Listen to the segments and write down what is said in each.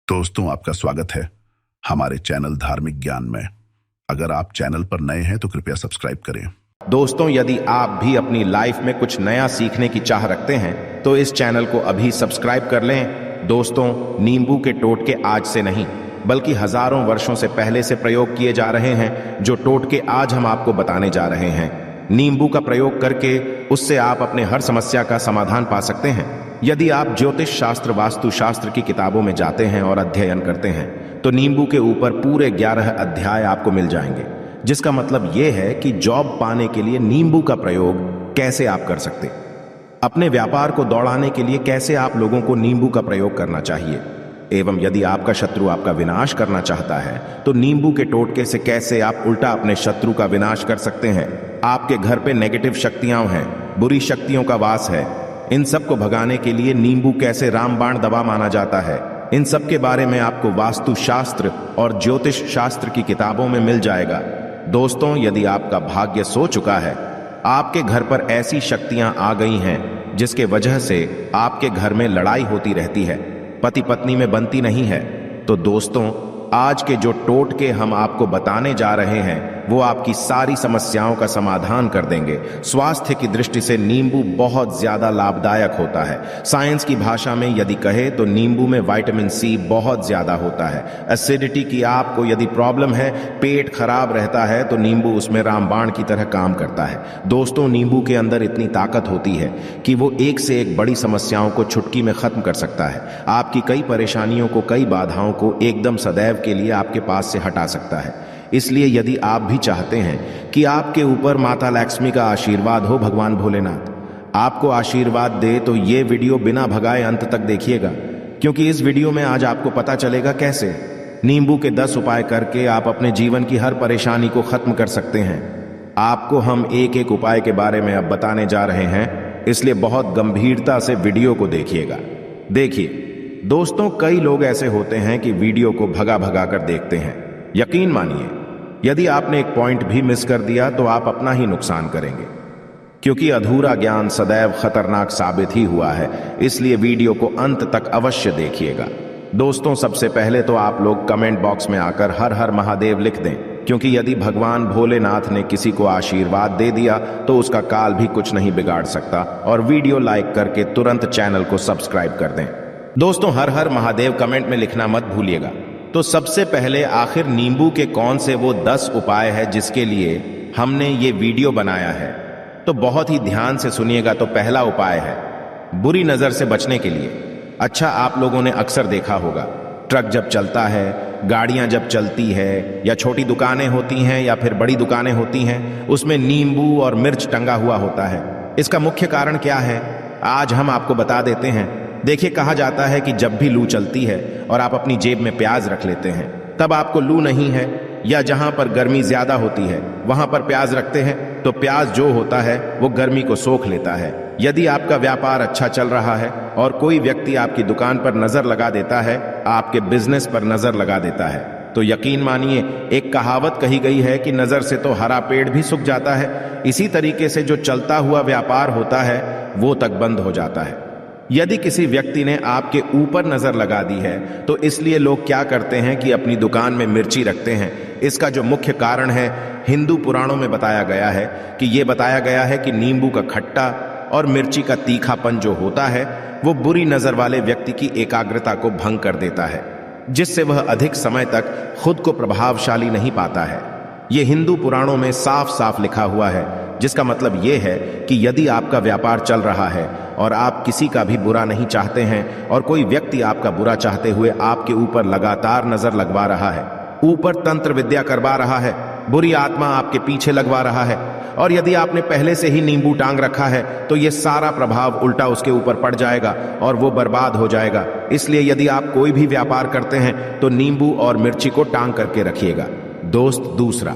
दोस्तों, आपका स्वागत है हमारे चैनल धार्मिक ज्ञान में। अगर आप चैनल पर नए हैं तो कृपया सब्सक्राइब करें। दोस्तों, यदि आप भी अपनी लाइफ में कुछ नया सीखने की चाह रखते हैं तो इस चैनल को अभी सब्सक्राइब कर लें। दोस्तों, नींबू के टोटके आज से नहीं बल्कि हजारों वर्षों से पहले से प्रयोग किए जा रहे हैं। जो टोटके आज हम आपको बताने जा रहे हैं, नींबू का प्रयोग करके उससे आप अपने हर समस्या का समाधान पा सकते हैं। यदि आप ज्योतिष शास्त्र, वास्तु शास्त्र की किताबों में जाते हैं और अध्ययन करते हैं तो नींबू के ऊपर पूरे 11 अध्याय आपको मिल जाएंगे, जिसका मतलब यह है कि जॉब पाने के लिए नींबू का प्रयोग कैसे आप कर सकते, अपने व्यापार को दौड़ाने के लिए कैसे आप लोगों को नींबू का प्रयोग करना चाहिए, एवं यदि आपका शत्रु आपका विनाश करना चाहता है तो नींबू के टोटके से कैसे आप उल्टा अपने शत्रु का विनाश कर सकते हैं। आपके घर पे नेगेटिव शक्तियां हैं, बुरी शक्तियों का वास है, इन सब को भगाने के लिए नींबू कैसे रामबाण दवा माना जाता है, इन सब के बारे में आपको वास्तु शास्त्र और ज्योतिष शास्त्र की किताबों में मिल जाएगा। दोस्तों, यदि आपका भाग्य सो चुका है, आपके घर पर ऐसी शक्तियां आ गई हैं जिसके वजह से आपके घर में लड़ाई होती रहती है, पति पत्नी में बनती नहीं है, तो दोस्तों आज के जो टोटके हम आपको बताने जा रहे हैं वो आपकी सारी समस्याओं का समाधान कर देंगे। स्वास्थ्य की दृष्टि से नींबू बहुत ज्यादा लाभदायक होता है। साइंस की भाषा में यदि कहे तो नींबू में विटामिन सी बहुत ज्यादा होता है। एसिडिटी की आपको यदि प्रॉब्लम है, पेट खराब रहता है, तो नींबू उसमें रामबाण की तरह काम करता है। दोस्तों, नींबू के अंदर इतनी ताकत होती है कि वो एक से एक बड़ी समस्याओं को चुटकी में खत्म कर सकता है। आपकी कई परेशानियों को, कई बाधाओं को एकदम सदैव के लिए आपके पास से हटा सकता है। इसलिए यदि आप भी चाहते हैं कि आपके ऊपर माता लक्ष्मी का आशीर्वाद हो, भगवान भोलेनाथ आपको आशीर्वाद दे, तो ये वीडियो बिना भगाए अंत तक देखिएगा, क्योंकि इस वीडियो में आज आपको पता चलेगा कैसे नींबू के 10 उपाय करके आप अपने जीवन की हर परेशानी को खत्म कर सकते हैं। आपको हम एक एक उपाय के बारे में अब बताने जा रहे हैं, इसलिए बहुत गंभीरता से वीडियो को देखिएगा। देखिए दोस्तों, कई लोग ऐसे होते हैं कि वीडियो को भगा भगा कर देखते हैं। यकीन मानिए, यदि आपने एक पॉइंट भी मिस कर दिया तो आप अपना ही नुकसान करेंगे, क्योंकि अधूरा ज्ञान सदैव खतरनाक साबित ही हुआ है। इसलिए वीडियो को अंत तक अवश्य देखिएगा। दोस्तों, सबसे पहले तो आप लोग कमेंट बॉक्स में आकर हर हर महादेव लिख दें, क्योंकि यदि भगवान भोलेनाथ ने किसी को आशीर्वाद दे दिया तो उसका काल भी कुछ नहीं बिगाड़ सकता। और वीडियो लाइक करके तुरंत चैनल को सब्सक्राइब कर दें। दोस्तों, हर हर महादेव कमेंट में लिखना मत भूलिएगा। तो सबसे पहले, आखिर नींबू के कौन से वो 10 उपाय है जिसके लिए हमने ये वीडियो बनाया है, तो बहुत ही ध्यान से सुनिएगा। तो पहला उपाय है बुरी नजर से बचने के लिए। अच्छा, आप लोगों ने अक्सर देखा होगा, ट्रक जब चलता है, गाड़ियां जब चलती है, या छोटी दुकानें होती हैं या फिर बड़ी दुकानें होती हैं, उसमें नींबू और मिर्च टंगा हुआ होता है। इसका मुख्य कारण क्या है, आज हम आपको बता देते हैं। देखिए, कहा जाता है कि जब भी लू चलती है और आप अपनी जेब में प्याज रख लेते हैं, तब आपको लू नहीं है, या जहां पर गर्मी ज्यादा होती है वहां पर प्याज रखते हैं तो प्याज जो होता है वो गर्मी को सोख लेता है। यदि आपका व्यापार अच्छा चल रहा है और कोई व्यक्ति आपकी दुकान पर नजर लगा देता है, आपके बिजनेस पर नजर लगा देता है, तो यकीन मानिए, एक कहावत कही गई है कि नजर से तो हरा पेड़ भी सूख जाता है, इसी तरीके से जो चलता हुआ व्यापार होता है वो तक बंद हो जाता है। यदि किसी व्यक्ति ने आपके ऊपर नजर लगा दी है तो इसलिए लोग क्या करते हैं कि अपनी दुकान में मिर्ची रखते हैं। इसका जो मुख्य कारण है, हिंदू पुराणों में बताया गया है कि ये बताया गया है कि नींबू का खट्टा और मिर्ची का तीखापन जो होता है वो बुरी नजर वाले व्यक्ति की एकाग्रता को भंग कर देता है, जिससे वह अधिक समय तक खुद को प्रभावशाली नहीं पाता है। ये हिंदू पुराणों में साफ साफ लिखा हुआ है, जिसका मतलब ये है कि यदि आपका व्यापार चल रहा है और आप किसी का भी बुरा नहीं चाहते हैं और कोई व्यक्ति आपका बुरा चाहते हुए आपके ऊपर लगातार नजर लगवा रहा है, ऊपर तंत्र विद्या करवा रहा है, बुरी आत्मा आपके पीछे लगवा रहा है, और यदि आपने पहले से ही नींबू टांग रखा है तो ये सारा प्रभाव उल्टा उसके ऊपर पड़ जाएगा और वो बर्बाद हो जाएगा। इसलिए यदि आप कोई भी व्यापार करते हैं तो नींबू और मिर्ची को टांग करके रखिएगा। दोस्त, दूसरा,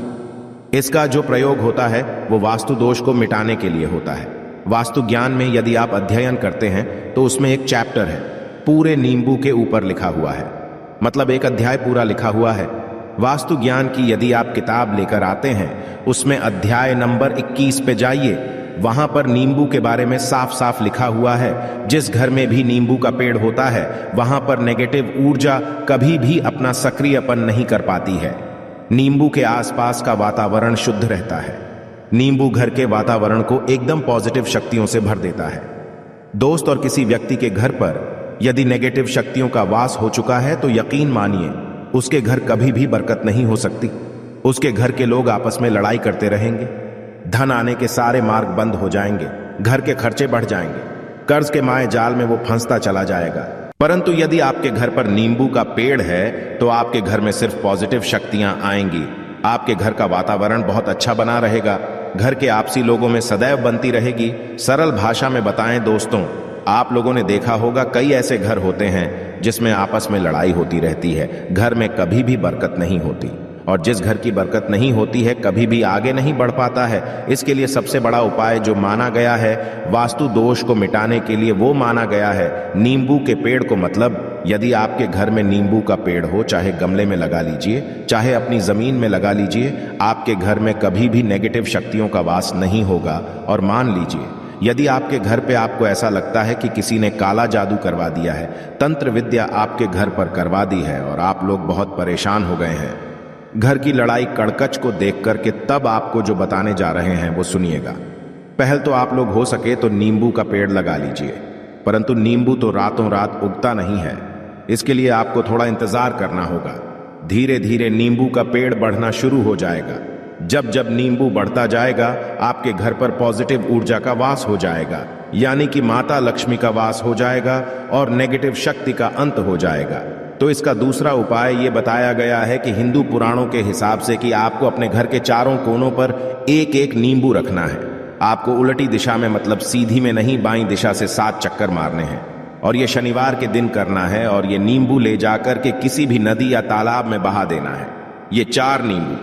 इसका जो प्रयोग होता है वो वास्तु दोष को मिटाने के लिए होता है। वास्तु ज्ञान में यदि आप अध्ययन करते हैं तो उसमें एक चैप्टर है पूरे नींबू के ऊपर लिखा हुआ है, मतलब एक अध्याय पूरा लिखा हुआ है। वास्तु ज्ञान की यदि आप किताब लेकर आते हैं, उसमें अध्याय नंबर 21 पे जाइए। वहां पर नींबू के बारे में साफ साफ लिखा हुआ है। जिस घर में भी नींबू का पेड़ होता है वहां पर नेगेटिव ऊर्जा कभी भी अपना सक्रियपन नहीं कर पाती है। नींबू के आसपास का वातावरण शुद्ध रहता है। नींबू घर के वातावरण को एकदम पॉजिटिव शक्तियों से भर देता है। दोस्त, और किसी व्यक्ति के घर पर यदि नेगेटिव शक्तियों का वास हो चुका है तो यकीन मानिए उसके घर कभी भी बरकत नहीं हो सकती। उसके घर के लोग आपस में लड़ाई करते रहेंगे, धन आने के सारे मार्ग बंद हो जाएंगे, घर के खर्चे बढ़ जाएंगे, कर्ज के माए जाल में वो फंसता चला जाएगा। परंतु यदि आपके घर पर नींबू का पेड़ है तो आपके घर में सिर्फ पॉजिटिव शक्तियां आएंगी। आपके घर का वातावरण बहुत अच्छा बना रहेगा। घर के आपसी लोगों में सदैव बनती रहेगी। सरल भाषा में बताएं दोस्तों, आप लोगों ने देखा होगा कई ऐसे घर होते हैं जिसमें आपस में लड़ाई होती रहती है, घर में कभी भी बरकत नहीं होती। और जिस घर की बरकत नहीं होती है कभी भी आगे नहीं बढ़ पाता है। इसके लिए सबसे बड़ा उपाय जो माना गया है वास्तु दोष को मिटाने के लिए वो माना गया है नींबू के पेड़ को। मतलब यदि आपके घर में नींबू का पेड़ हो, चाहे गमले में लगा लीजिए, चाहे अपनी जमीन में लगा लीजिए, आपके घर में कभी भी नेगेटिव शक्तियों का वास नहीं होगा। और मान लीजिए यदि आपके घर पे आपको ऐसा लगता है कि किसी ने काला जादू करवा दिया है, तंत्र विद्या आपके घर पर करवा दी है और आप लोग बहुत परेशान हो गए हैं घर की लड़ाई कड़कच को देख करके, तब आपको जो बताने जा रहे हैं वो सुनिएगा। पहल तो आप लोग हो सके तो नींबू का पेड़ लगा लीजिए, परंतु नींबू तो रातों रात उगता नहीं है। इसके लिए आपको थोड़ा इंतजार करना होगा। धीरे धीरे नींबू का पेड़ बढ़ना शुरू हो जाएगा। जब जब नींबू बढ़ता जाएगा आपके घर पर पॉजिटिव ऊर्जा का वास हो जाएगा, यानी कि माता लक्ष्मी का वास हो जाएगा और नेगेटिव शक्ति का अंत हो जाएगा। तो इसका दूसरा उपाय ये बताया गया है कि हिंदू पुराणों के हिसाब से कि आपको अपने घर के चारों कोनों पर एक एक नींबू रखना है। आपको उल्टी दिशा में, मतलब सीधी में नहीं, बाईं दिशा से 7 चक्कर मारने हैं और ये शनिवार के दिन करना है। और ये नींबू ले जाकर के किसी भी नदी या तालाब में बहा देना है। ये 4 नींबू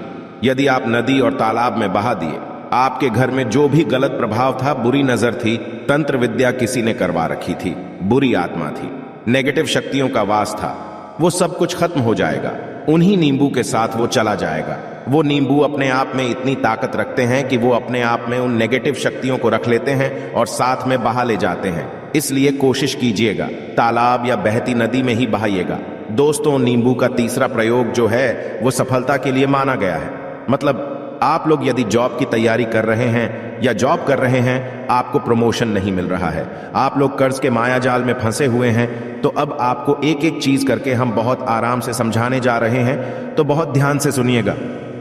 यदि आप नदी और तालाब में बहा दिए, आपके घर में जो भी गलत प्रभाव था, बुरी नजर थी, तंत्र विद्या किसी ने करवा रखी थी, बुरी आत्मा थी, नेगेटिव शक्तियों का वास था, वो सब कुछ खत्म हो जाएगा। उन्हीं नींबू के साथ वो चला जाएगा। वो नींबू अपने आप में इतनी ताकत रखते हैं कि वो अपने आप में उन नेगेटिव शक्तियों को रख लेते हैं और साथ में बहा ले जाते हैं। इसलिए कोशिश कीजिएगा तालाब या बहती नदी में ही बहाइएगा। दोस्तों, नींबू का तीसरा प्रयोग जो है वो सफलता के लिए माना गया है। मतलब आप लोग यदि जॉब की तैयारी कर रहे हैं या जॉब कर रहे हैं, आपको प्रमोशन नहीं मिल रहा है, आप लोग कर्ज के माया जाल में फंसे हुए हैं, तो अब आपको एक एक चीज करके हम बहुत आराम से समझाने जा रहे हैं, तो बहुत ध्यान से सुनिएगा।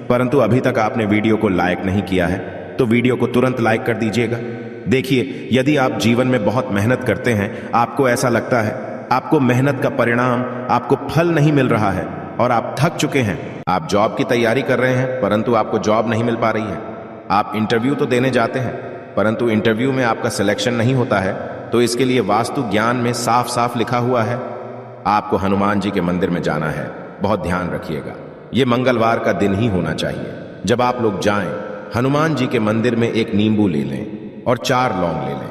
परंतु अभी तक आपने वीडियो को लाइक नहीं किया है तो वीडियो को तुरंत लाइक कर दीजिएगा। देखिए, यदि आप जीवन में बहुत मेहनत करते हैं, आपको ऐसा लगता है आपको मेहनत का परिणाम, आपको फल नहीं मिल रहा है और आप थक चुके हैं, आप जॉब की तैयारी कर रहे हैं परंतु आपको जॉब नहीं मिल पा रही है, आप इंटरव्यू तो देने जाते हैं परंतु इंटरव्यू में आपका सिलेक्शन नहीं होता है, तो इसके लिए वास्तु ज्ञान में साफ साफ लिखा हुआ है आपको हनुमान जी के मंदिर में जाना है। बहुत ध्यान रखिएगा, ये मंगलवार का दिन ही होना चाहिए। जब आप लोग जाएं, हनुमान जी के मंदिर में एक नींबू ले लें और 4 लौंग ले लें।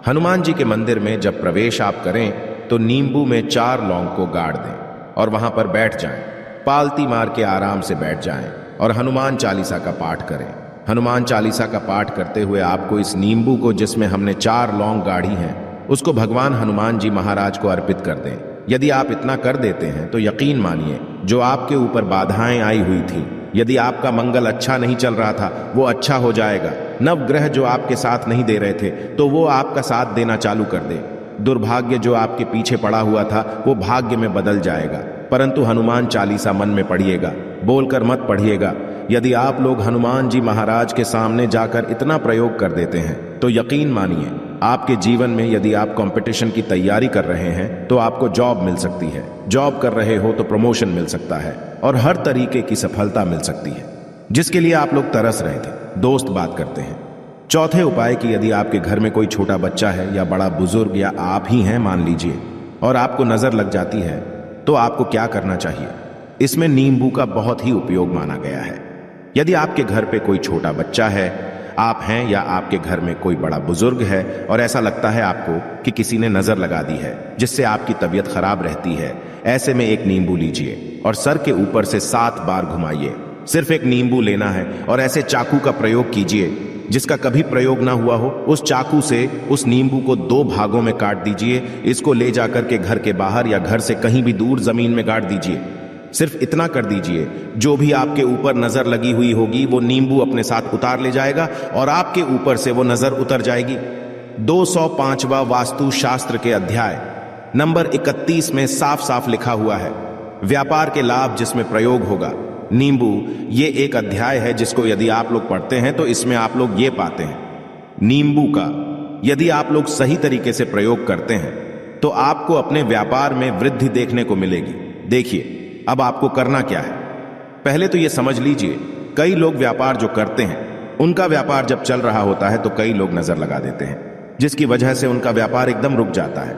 हनुमान जी के मंदिर में जब प्रवेश आप करें तो नींबू में 4 लौंग को गाड़ दें और वहां पर बैठ जाएं, पालती मार के आराम से बैठ जाएं और हनुमान चालीसा का पाठ करें। हनुमान चालीसा का पाठ करते हुए आपको इस नींबू को, जिसमें हमने 4 लौंग गाड़ी हैं, उसको भगवान हनुमान जी महाराज को अर्पित कर दें। यदि आप इतना कर देते हैं तो यकीन मानिए जो आपके ऊपर बाधाएं आई हुई थी, यदि आपका मंगल अच्छा नहीं चल रहा था, वो अच्छा हो जाएगा। नवग्रह जो आपके साथ नहीं दे रहे थे तो वो आपका साथ देना चालू कर दे। दुर्भाग्य जो आपके पीछे पड़ा हुआ था वो भाग्य में बदल जाएगा। परंतु हनुमान चालीसा मन में पढ़िएगा, बोलकर मत पढ़िएगा। यदि आप लोग हनुमान जी महाराज के सामने जाकर इतना प्रयोग कर देते हैं तो यकीन मानिए आपके जीवन में, यदि आप कंपटीशन की तैयारी कर रहे हैं तो आपको जॉब मिल सकती है, जॉब कर रहे हो तो प्रमोशन मिल सकता है और हर तरीके की सफलता मिल सकती है जिसके लिए आप लोग तरस रहे थे। दोस्त, बात करते हैं चौथे उपाय की। यदि आपके घर में कोई छोटा बच्चा है या बड़ा बुजुर्ग या आप ही हैं मान लीजिए, और आपको नजर लग जाती है, तो आपको क्या करना चाहिए? इसमें नींबू का बहुत ही उपयोग माना गया है। यदि आपके घर पे कोई छोटा बच्चा है, आप हैं, या आपके घर में कोई बड़ा बुजुर्ग है और ऐसा लगता है आपको कि किसी ने नजर लगा दी है जिससे आपकी तबीयत खराब रहती है, ऐसे में एक नींबू लीजिए और सर के ऊपर से 7 बार घुमाइए। सिर्फ एक नींबू लेना है और ऐसे चाकू का प्रयोग कीजिए जिसका कभी प्रयोग ना हुआ हो, उस चाकू से उस नींबू को 2 भागों में काट दीजिए। इसको ले जाकर के घर के बाहर या घर से कहीं भी दूर जमीन में गाड़ दीजिए। सिर्फ इतना कर दीजिए, जो भी आपके ऊपर नजर लगी हुई होगी वो नींबू अपने साथ उतार ले जाएगा और आपके ऊपर से वो नजर उतर जाएगी। 205वां वास्तु शास्त्र के अध्याय नंबर 31 में साफ साफ लिखा हुआ है, व्यापार के लाभ जिसमें प्रयोग होगा। नींबू ये एक अध्याय है जिसको यदि आप लोग पढ़ते हैं तो इसमें आप लोग ये पाते हैं, नींबू का यदि आप लोग सही तरीके से प्रयोग करते हैं तो आपको अपने व्यापार में वृद्धि देखने को मिलेगी। देखिए अब आपको करना क्या है। पहले तो ये समझ लीजिए, कई लोग व्यापार जो करते हैं उनका व्यापार जब चल रहा होता है तो कई लोग नजर लगा देते हैं, जिसकी वजह से उनका व्यापार एकदम रुक जाता है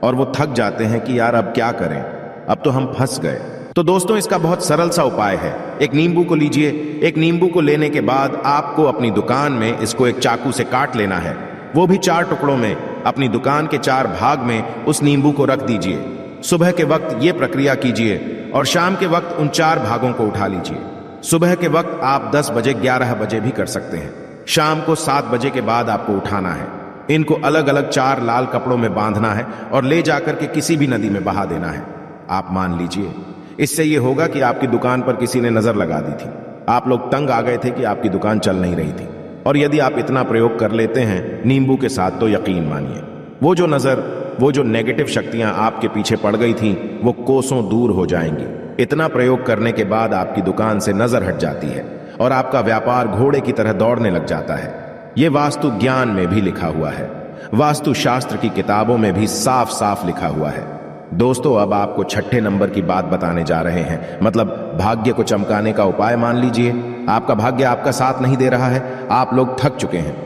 और वो थक जाते हैं कि यार अब क्या करें, अब तो हम फंस गए। तो दोस्तों इसका बहुत सरल सा उपाय है। एक नींबू को लीजिए। एक नींबू को लेने के बाद आपको अपनी दुकान में इसको एक चाकू से काट लेना है, वो भी 4 टुकड़ों में। अपनी दुकान के 4 भाग में उस नींबू को रख दीजिए। सुबह के वक्त ये प्रक्रिया कीजिए और शाम के वक्त उन 4 भागों को उठा लीजिए। सुबह के वक्त आप 10 बजे 11 बजे भी कर सकते हैं। शाम को 7 बजे के बाद आपको उठाना है। इनको अलग अलग 4 लाल कपड़ों में बांधना है और ले जाकर के किसी भी नदी में बहा देना है। आप मान लीजिए इससे ये होगा कि आपकी दुकान पर किसी ने नजर लगा दी थी, आप लोग तंग आ गए थे कि आपकी दुकान चल नहीं रही थी। और यदि आप इतना प्रयोग कर लेते हैं नींबू के साथ तो यकीन मानिए वो जो नेगेटिव शक्तियां आपके पीछे पड़ गई थी वो कोसों दूर हो जाएंगी। इतना प्रयोग करने के बाद आपकी दुकान से नजर हट जाती है और आपका व्यापार घोड़े की तरह दौड़ने लग जाता है। यह वास्तु ज्ञान में भी लिखा हुआ है, वास्तु शास्त्र की किताबों में भी साफ साफ लिखा हुआ है। दोस्तों अब आपको 6ठे नंबर की बात बताने जा रहे हैं, मतलब भाग्य को चमकाने का उपाय। मान लीजिए आपका भाग्य आपका साथ नहीं दे रहा है, आप लोग थक चुके हैं।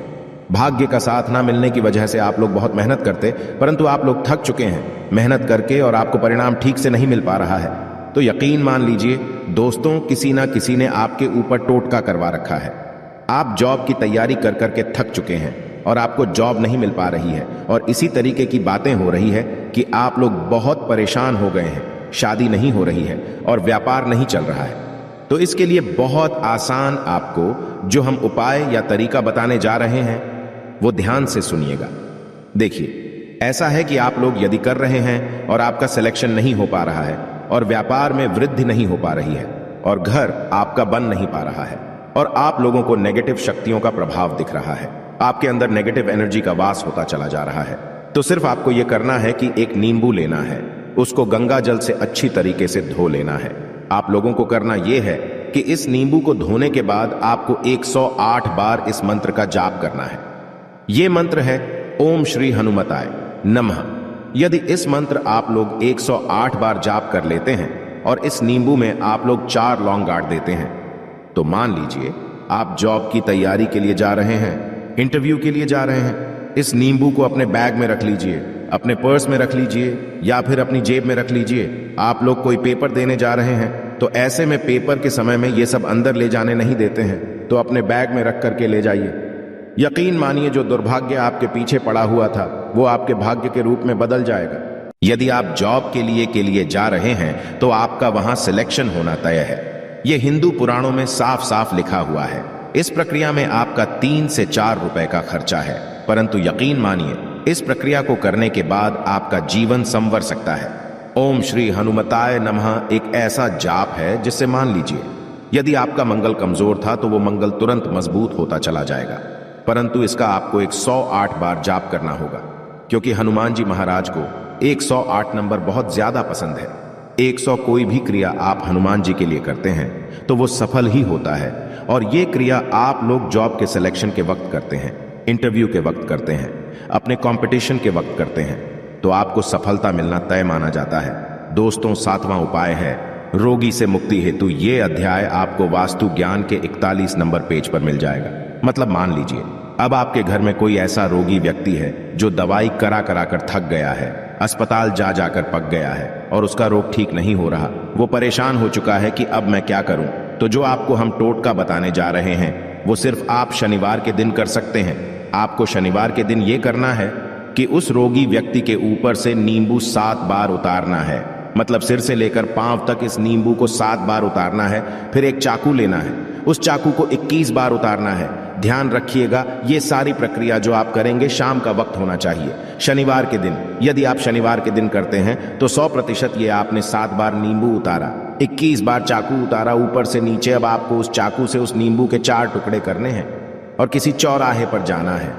भाग्य का साथ ना मिलने की वजह से आप लोग बहुत मेहनत करते, परंतु आप लोग थक चुके हैं मेहनत करके और आपको परिणाम ठीक से नहीं मिल पा रहा है। तो यकीन मान लीजिए दोस्तों, किसी ना किसी ने आपके ऊपर टोटका करवा रखा है। आप जॉब की तैयारी कर करके थक चुके हैं और आपको जॉब नहीं मिल पा रही है और इसी तरीके की बातें हो रही है कि आप लोग बहुत परेशान हो गए हैं, शादी नहीं हो रही है और व्यापार नहीं चल रहा है। तो इसके लिए बहुत आसान आपको जो हम उपाय या तरीका बताने जा रहे हैं वो ध्यान से सुनिएगा। देखिए ऐसा है कि आप लोग यदि कर रहे हैं और आपका सिलेक्शन नहीं हो पा रहा है और व्यापार में वृद्धि नहीं हो पा रही है और घर आपका बन नहीं पा रहा है और आप लोगों को नेगेटिव शक्तियों का प्रभाव दिख रहा है, आपके अंदर नेगेटिव एनर्जी का वास होता चला जा रहा है, तो सिर्फ आपको यह करना है कि एक नींबू लेना है, उसको गंगा जल से अच्छी तरीके से धो लेना है। आप लोगों को करना यह है कि इस नींबू को धोने के बाद आपको 108 बार इस मंत्र का जाप करना है। यह मंत्र है ओम श्री हनुमताय नमः। यदि इस मंत्र आप लोग 108 बार जाप कर लेते हैं और इस नींबू में आप लोग 4 लौंग गाड़ देते हैं, तो मान लीजिए आप जॉब की तैयारी के लिए जा रहे हैं, इंटरव्यू के लिए जा रहे हैं। इस नींबू को अपने बैग में रख लीजिए, अपने पर्स में रख लीजिए या फिर अपनी जेब में रख लीजिए। आप लोग कोई पेपर देने जा रहे हैं तो ऐसे में पेपर के समय में ये सब अंदर ले जाने नहीं देते हैं, तो अपने बैग में रख करके ले जाइए। यकीन मानिए जो दुर्भाग्य आपके पीछे पड़ा हुआ था वो आपके भाग्य के रूप में बदल जाएगा। यदि आप जॉब के लिए जा रहे हैं तो आपका वहां सिलेक्शन होना तय है। यह हिंदू पुराणों में साफ साफ लिखा हुआ है। इस प्रक्रिया में आपका 3 से 4 रुपए का खर्चा है, परंतु यकीन मानिए इस प्रक्रिया को करने के बाद आपका जीवन संवर सकता है। ओम श्री हनुमताय नमः एक ऐसा जाप है जिससे मान लीजिए यदि आपका मंगल कमजोर था तो वो मंगल तुरंत मजबूत होता चला जाएगा, परंतु इसका आपको 108 बार जाप करना होगा, क्योंकि हनुमान जी महाराज को 108 नंबर बहुत ज्यादा पसंद है। 100 कोई भी क्रिया आप हनुमान जी के लिए करते हैं तो वो सफल ही होता है। और ये क्रिया आप लोग जॉब के सिलेक्शन के वक्त करते हैं, इंटरव्यू के वक्त करते हैं, अपने कंपटीशन के वक्त करते हैं, तो आपको सफलता मिलना तय माना जाता है। दोस्तों 7वां उपाय है रोगी से मुक्ति हेतु। ये अध्याय आपको वास्तु ज्ञान के 41 नंबर पेज पर मिल जाएगा। मतलब मान लीजिए अब आपके घर में कोई ऐसा रोगी व्यक्ति है जो दवाई करा करा कर थक गया है, अस्पताल जा जाकर पक गया है और उसका रोग ठीक नहीं हो रहा। वो परेशान हो चुका है कि अब मैं क्या करूं। तो जो आपको हम टोटका बताने जा रहे हैं वो सिर्फ आप शनिवार के दिन कर सकते हैं। आपको शनिवार के दिन ये करना है कि उस रोगी व्यक्ति के ऊपर से नींबू 7 बार उतारना है। मतलब सिर से लेकर पांव तक इस नींबू को 7 बार उतारना है। फिर एक चाकू लेना है, उस चाकू को 21 बार उतारना है। ध्यान रखिएगा, ये सारी प्रक्रिया जो आप करेंगे शाम का वक्त होना चाहिए, शनिवार के दिन। यदि आप शनिवार के दिन करते हैं तो 100% ये आपने 7 बार नींबू उतारा, 21 बार चाकू उतारा ऊपर से नीचे। अब आपको उस चाकू से उस नींबू के 4 टुकड़े करने हैं और किसी चौराहे पर जाना है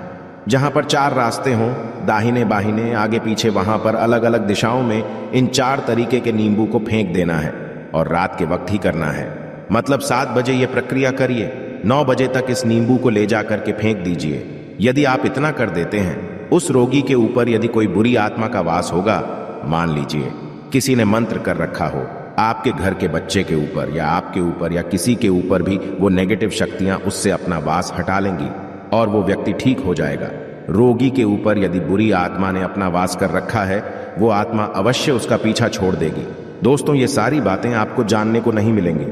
जहां पर 4 रास्ते हों, दाहिने बाहिने आगे पीछे, वहां पर अलग अलग दिशाओं में इन 4 तरीके के नींबू को फेंक देना है और रात के वक्त ही करना है। मतलब 7 बजे ये प्रक्रिया करिए, 9 बजे तक इस नींबू को ले जाकर के फेंक दीजिए। यदि आप इतना कर देते हैं, उस रोगी के ऊपर यदि कोई बुरी आत्मा का वास होगा, मान लीजिए किसी ने मंत्र कर रखा हो, आपके घर के बच्चे के ऊपर या आपके ऊपर या किसी के ऊपर भी वो नेगेटिव शक्तियां उससे अपना वास हटा लेंगी और वो व्यक्ति ठीक हो जाएगा। रोगी के ऊपर यदि बुरी आत्मा ने अपना वास कर रखा है, वो आत्मा अवश्य उसका पीछा छोड़ देगी। दोस्तों, ये सारी बातें आपको जानने को नहीं मिलेंगी,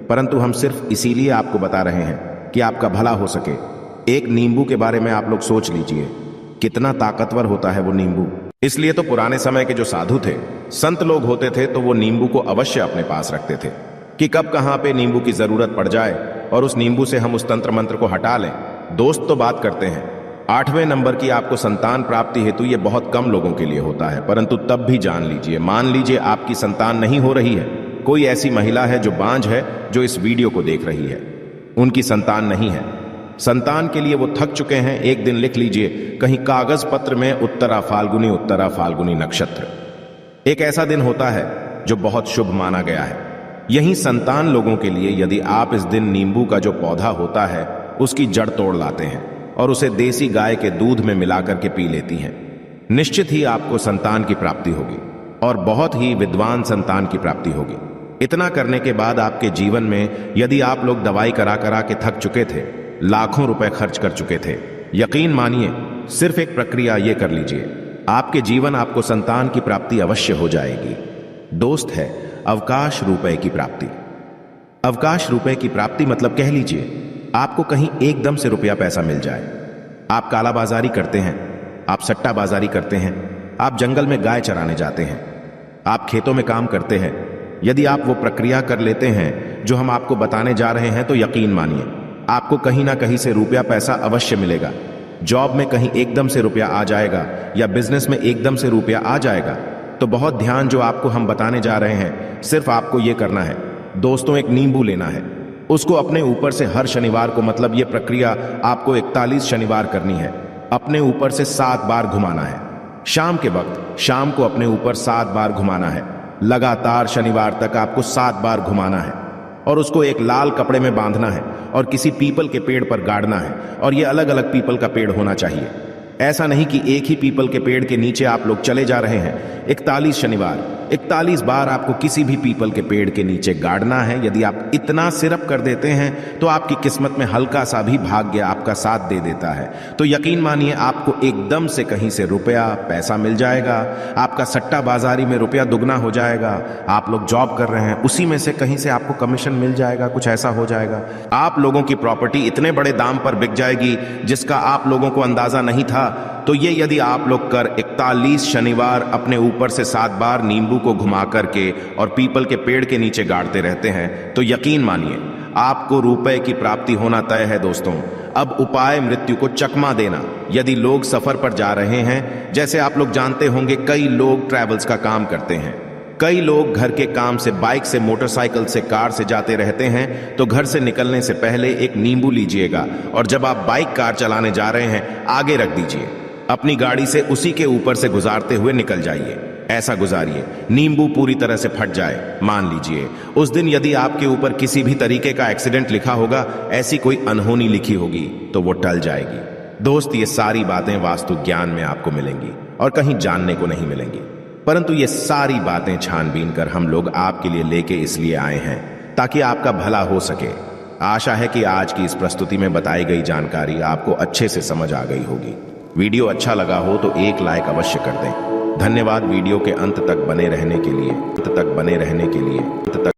परंतु हम सिर्फ इसीलिए आपको बता रहे हैं कि आपका भला हो सके। एक नींबू के बारे में आप लोग सोच लीजिए, कितना ताकतवर होता है वो नींबू। इसलिए तो पुराने समय के जो साधु थे, संत लोग होते थे, तो वो नींबू को अवश्य अपने पास रखते थे कि कब कहां पे नींबू की जरूरत पड़ जाए और उस नींबू से हम उस तंत्र मंत्र को हटा लें। दोस्त तो बात करते हैं 8वें नंबर की आपको संतान प्राप्ति हेतु, ये बहुत कम लोगों के लिए होता है, परंतु तब भी जान लीजिए, मान लीजिए आपकी संतान नहीं हो रही है, कोई ऐसी महिला है जो बांझ है, जो इस वीडियो को देख रही है, उनकी संतान नहीं है, संतान के लिए वो थक चुके हैं, एक दिन लिख लीजिए कहीं कागज पत्र में उत्तरा फाल्गुनी नक्षत्र। एक ऐसा दिन होता है जो बहुत शुभ माना गया है। यही संतान लोगों के लिए यदि आप इस दिन नींबू का जो पौधा होता है उसकी जड़ तोड़ लाते हैं और उसे देसी गाय के दूध में मिलाकर के पी लेती हैं, निश्चित ही आपको संतान की प्राप्ति होगी और बहुत ही विद्वान संतान की प्राप्ति होगी। इतना करने के बाद आपके जीवन में यदि आप लोग दवाई करा करा के थक चुके थे, लाखों रुपए खर्च कर चुके थे, यकीन मानिए सिर्फ एक प्रक्रिया ये कर लीजिए, आपके जीवन आपको संतान की प्राप्ति अवश्य हो जाएगी। दोस्त है अवकाश रुपए की प्राप्ति। अवकाश रुपए की प्राप्ति मतलब कह लीजिए आपको कहीं एकदम से रुपया पैसा मिल जाए। आप कालाबाजारी करते हैं, आप सट्टा बाजारी करते हैं, आप जंगल में गाय चराने जाते हैं, आप खेतों में काम करते हैं। यदि आप वो प्रक्रिया कर लेते हैं जो हम आपको बताने जा रहे हैं, तो यकीन मानिए आपको कहीं ना कहीं से रुपया पैसा अवश्य मिलेगा। जॉब में कहीं एकदम से रुपया आ जाएगा या बिजनेस में एकदम से रुपया आ जाएगा। तो बहुत ध्यान जो आपको हम बताने जा रहे हैं, सिर्फ आपको ये करना है दोस्तों, एक नींबू लेना है, उसको अपने ऊपर से हर शनिवार को, मतलब ये प्रक्रिया आपको 41 शनिवार करनी है, अपने ऊपर से 7 बार घुमाना है। शाम के वक्त शाम को अपने ऊपर 7 बार घुमाना है, लगातार शनिवार तक आपको 7 बार घुमाना है और उसको एक लाल कपड़े में बांधना है और किसी पीपल के पेड़ पर गाड़ना है। और ये अलग अलग पीपल का पेड़ होना चाहिए, ऐसा नहीं कि एक ही पीपल के पेड़ के नीचे आप लोग चले जा रहे हैं। 41 शनिवार 41 बार आपको किसी भी पीपल के पेड़ के नीचे गाड़ना है। यदि आप इतना सिर्फ कर देते हैं तो आपकी किस्मत में हल्का सा भी भाग्य आपका साथ दे देता है। तो यकीन मानिए आपको एकदम से कहीं से रुपया पैसा मिल जाएगा, आपका सट्टा बाजारी में रुपया दुगना हो जाएगा। आप लोग जॉब कर रहे हैं, उसी में से कहीं से आपको कमीशन मिल जाएगा, कुछ ऐसा हो जाएगा। आप लोगों की प्रॉपर्टी इतने बड़े दाम पर बिक जाएगी जिसका आप लोगों को अंदाजा नहीं था। तो ये यदि आप लोग कर 41 शनिवार अपने ऊपर से 7 बार नींबू को घुमा करके और पीपल के पेड़ के नीचे गाड़ते रहते हैं, तो यकीन मानिए आपको रुपए की प्राप्ति होना तय है। दोस्तों, अब उपाय मृत्यु को चकमा देना। यदि लोग सफर पर जा रहे हैं, जैसे आप लोग जानते होंगे कई लोग ट्रैवल्स का काम करते हैं, कई लोग घर के काम से बाइक से, मोटरसाइकिल से, कार से जाते रहते हैं, तो घर से निकलने से पहले एक नींबू लीजिएगा और जब आप बाइक कार चलाने जा रहे हैं आगे रख दीजिए, अपनी गाड़ी से उसी के ऊपर से गुजारते हुए निकल जाइए। ऐसा गुजारिए नींबू पूरी तरह से फट जाए। मान लीजिए उस दिन यदि आपके ऊपर किसी भी तरीके का एक्सीडेंट लिखा होगा, ऐसी कोई अनहोनी लिखी होगी, तो वो टल जाएगी। दोस्त, ये सारी बातें वास्तु ज्ञान में आपको मिलेंगी और कहीं जानने को नहीं मिलेंगी, परंतु ये सारी बातें छानबीन कर हम लोग आपके लिए लेके इसलिए आए हैं ताकि आपका भला हो सके। आशा है कि आज की इस प्रस्तुति में बताई गई जानकारी आपको अच्छे से समझ आ गई होगी। वीडियो अच्छा लगा हो तो एक लाइक अवश्य कर दें। धन्यवाद वीडियो के अंत तक बने रहने के लिए।